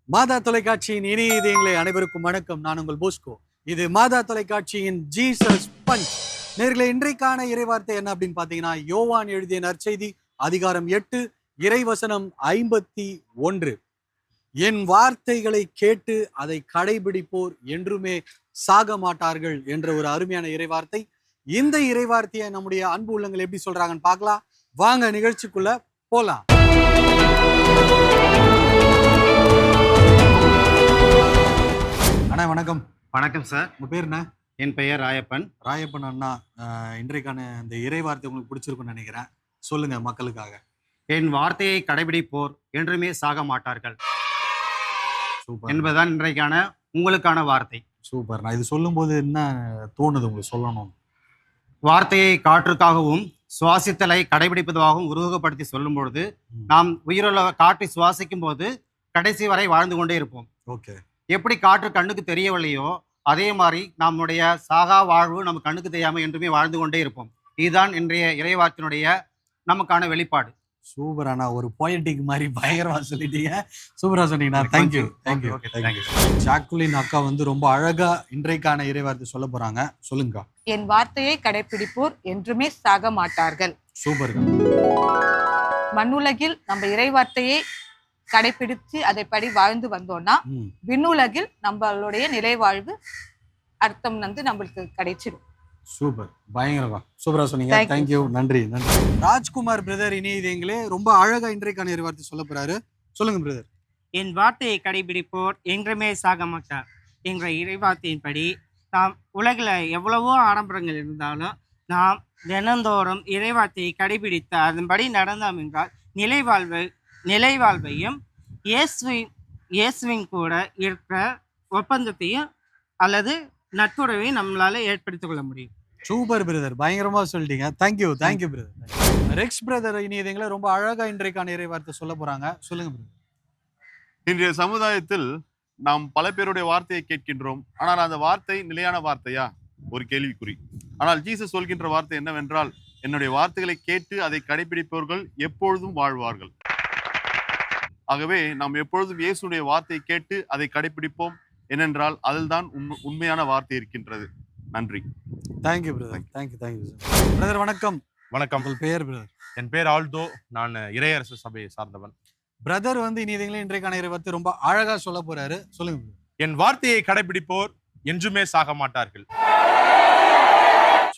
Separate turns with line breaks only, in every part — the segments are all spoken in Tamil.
மாதா தொலைக்காட்சியின் இனிய இதயங்களே அனைவருக்கும் வணக்கம். நான் உங்கள் போஸ்கோ. இது மாதா தொலைக்காட்சியின் ஜீசஸ் பஞ்ச். நேர்களே, இன்றைக்கான இறைவார்த்தை என்ன அப்படின்னு பாத்தீங்கன்னா, யோவான் எழுதிய நற்செய்தி அதிகாரம் 8 இறைவசனம் 51. என் வார்த்தைகளை கேட்டு அதை கடைபிடிப்போர் என்றுமே சாக மாட்டார்கள் என்ற ஒரு அருமையான இறைவார்த்தை. இந்த இறைவார்த்தையை நம்முடைய அன்பு உள்ளங்கள் எப்படி சொல்றாங்கன்னு பார்க்கலாம். வாங்க நிகழ்ச்சிக்குள்ள போலாம். அண்ணா வணக்கம்.
வணக்கம் சார்.
உங்க பேர் என்ன?
என் பெயர் ராயப்பன்.
ராயப்பன் அண்ணா, இன்றைக்கான இந்த இறைவார்த்தை உங்களுக்கு பிடிச்சிருக்குன்னு நினைக்கிறேன். சொல்லுங்க மக்களுக்காக.
என் வார்த்தையை கடைபிடிப்போர் என்றுமே சாக மாட்டார்கள்
சூப்பர்
என்பதுதான் இன்றைக்கான உங்களுக்கான வார்த்தை.
சூப்பர். நான் இது சொல்லும் போது என்ன தோணுது உங்களுக்கு சொல்லணும்?
வார்த்தையை காற்றுக்காகவும் சுவாசித்தலை கடைபிடிப்பதாகவும் உருவகப்படுத்தி சொல்லும் பொழுது நாம் உயிருள்ள காற்றை சுவாசிக்கும் போது கடைசி வரை வாழ்ந்து கொண்டே இருப்போம்.
ஓகே.
எப்படி காற்று கண்ணுக்கு தெரியவில்லையோ அதே மாதிரி நம்முடைய சாகா வாழ்வு நம்ம கண்ணுக்கு தெரியாம என்றுமே வாழ்ந்து கொண்டே இருப்போம். இதுதான் இன்றைய இறைவார்த்தையினுடைய நமக்கான வெளிப்பாடு.
சூப்பர் அண்ணா, ஒரு போயட்டிக் மாதிரி பயங்கரமா சொல்லிட்டீங்க. சூப்பரா சொன்னீங்கண்ணா. தேங்க்யூ. ஜாக்குலின் அக்கா வந்து ரொம்ப அழகா இன்றைக்கான இறைவார்த்தை சொல்ல போறாங்க. சொல்லுங்க.
என் வார்த்தையை கடைபிடிப்போர் என்றுமே சாக மாட்டார்கள்.
சூப்பர்.
மண்ணுலகில் நம்ம இறைவார்த்தையை கடைபிடிச்சு அதைப்படி வாழ்ந்து வந்தோம்னா விண்ணுலகில் நம்மளுடைய நிலை வாழ்வு அர்த்தம் வந்து நம்மளுக்கு கிடைச்சிடும்.
சூப்பர், பயங்கரமா சூப்பரா சொன்னீங்க. தேங்க்யூ. நன்றி. ராஜ்குமார் பிரதர் இனி இதயங்களே ரொம்ப அழகா இன்றைக்கான இறைவார்த்தை சொல்ல போறாரு. சொல்லுங்க பிரதர்.
என் வார்த்தையை கடைபிடிப்போர் என்றுமே சாக மாட்டார் என்ற இறைவார்த்தையின்படி நாம் உலகில் எவ்வளவோ ஆடம்பரங்கள் இருந்தாலும் நாம் தினந்தோறும் இறைவார்த்தையை கடைபிடித்து அதன்படி நடந்தோம் என்றால் நிலைவாழ்வையும் இயேசுவின் கூட இருக்கிற ஒப்பந்தத்தையும் அல்லது நட்புறவையும் நம்மளால ஏற்படுத்திக் கொள்ள முடியும்.
சூப்பர் பிரதர், பயங்கரமா சொல்லிட்டீங்க. Thank you brother. ரெக்ஸ் பிரதர் இனி இதுங்களை ரொம்ப அழகா இன்றைக்கான இறைவார்த்தை சொல்ல போறாங்க. சொல்லுங்க பிரதர்.
இன்றைய சமுதாயத்தில் நாம் பல பேருடைய வார்த்தையை கேட்கின்றோம். ஆனால் அந்த வார்த்தை நிலையான வார்த்தையா? ஒரு கேள்விக்குறி. ஆனால் ஜீசஸ் சொல்கின்ற வார்த்தை என்னவென்றால், என்னுடைய வார்த்தைகளை கேட்டு அதை கடைபிடிப்பவர்கள் எப்பொழுதும் வாழ்வார்கள். ஆகவே நாம் எப்பொழுதும் இயேசுடைய வார்த்தையை கேட்டு அதை கடைபிடிப்போம். ஏனென்றால் அதில் தான் உண்மையான வார்த்தை இருக்கின்றது. நன்றி.
Thank you brother. Thank you brother. வணக்கம்.
வணக்கம்.
உங்கள் பெயர் பிரதர்?
என் பேர் ஆல்தோ. நான் இறையரசு சபையை சார்ந்தவன்.
பிரதர் வந்து இனி இன்றைக்கான இறைவார்த்தை ரொம்ப அழகா சொல்ல போறாரு. சொல்லுங்க.
என் வார்த்தையை கடைபிடிப்போர் என்றுமே சாக மாட்டார்கள்.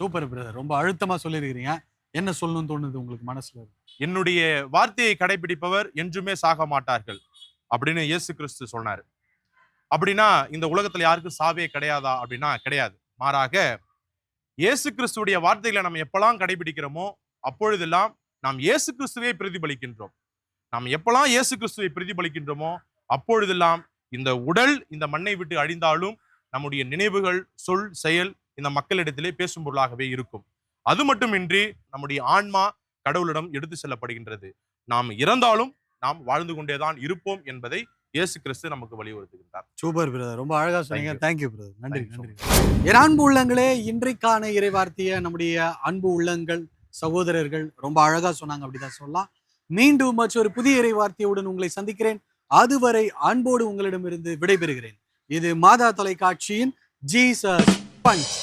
சூப்பர் பிரதர், ரொம்ப அழுத்தமா சொல்லியிருக்கிறீங்க. என்ன சொல்லணும்னு தோணுது உங்களுக்கு மனசுல?
என்னுடைய வார்த்தையை கடைபிடிப்பவர் என்றுமே சாக மாட்டார்கள் அப்படின்னு இயேசு கிறிஸ்து சொன்னாரு. அப்படின்னா இந்த உலகத்துல யாருக்கும் சாவே கிடையாதா அப்படின்னா கிடையாது. மாறாக இயேசு கிறிஸ்துடைய வார்த்தைகளை நம்ம எப்பெல்லாம் கடைபிடிக்கிறோமோ அப்பொழுதெல்லாம் நாம் இயேசு கிறிஸ்துவை பிரதிபலிக்கின்றோம். நாம் எப்பெல்லாம் இயேசு கிறிஸ்துவை பிரதிபலிக்கின்றோமோ அப்பொழுதெல்லாம் இந்த உடல் இந்த மண்ணை விட்டு அழிந்தாலும் நம்முடைய நினைவுகள், சொல், செயல் இந்த மக்களிடத்திலே பேசும் பொருளாகவே இருக்கும். அது மட்டுமின்றி நம்முடைய ஆன்மா கடவுளிடம் எடுத்து செல்லப்படுகின்றது. நாம் இறந்தாலும் நாம் வாழ்ந்து கொண்டேதான் இருப்போம் என்பதை இயேசு கிறிஸ்து நமக்கு வலியுறுத்துகின்றார்.
சூப்பர் பிரதர், ரொம்ப அழகா சொன்னீங்க. Thank you brother. நன்றி. என் அன்பு உள்ளங்களே, இன்றைக்கான இறைவார்த்தையை நம்முடைய அன்பு உள்ளங்கள் சகோதரர்கள் ரொம்ப அழகா சொன்னாங்க. அப்படிதான் சொல்லலாம். மீண்டும் மற்றொரு புதிய இறைவார்த்தையுடன் உங்களை சந்திக்கிறேன். அதுவரை அன்போடு உங்களிடமிருந்து விடைபெறுகிறேன். இது மாதா தொலைக்காட்சியின் ஜீசஸ் பஞ்ச்.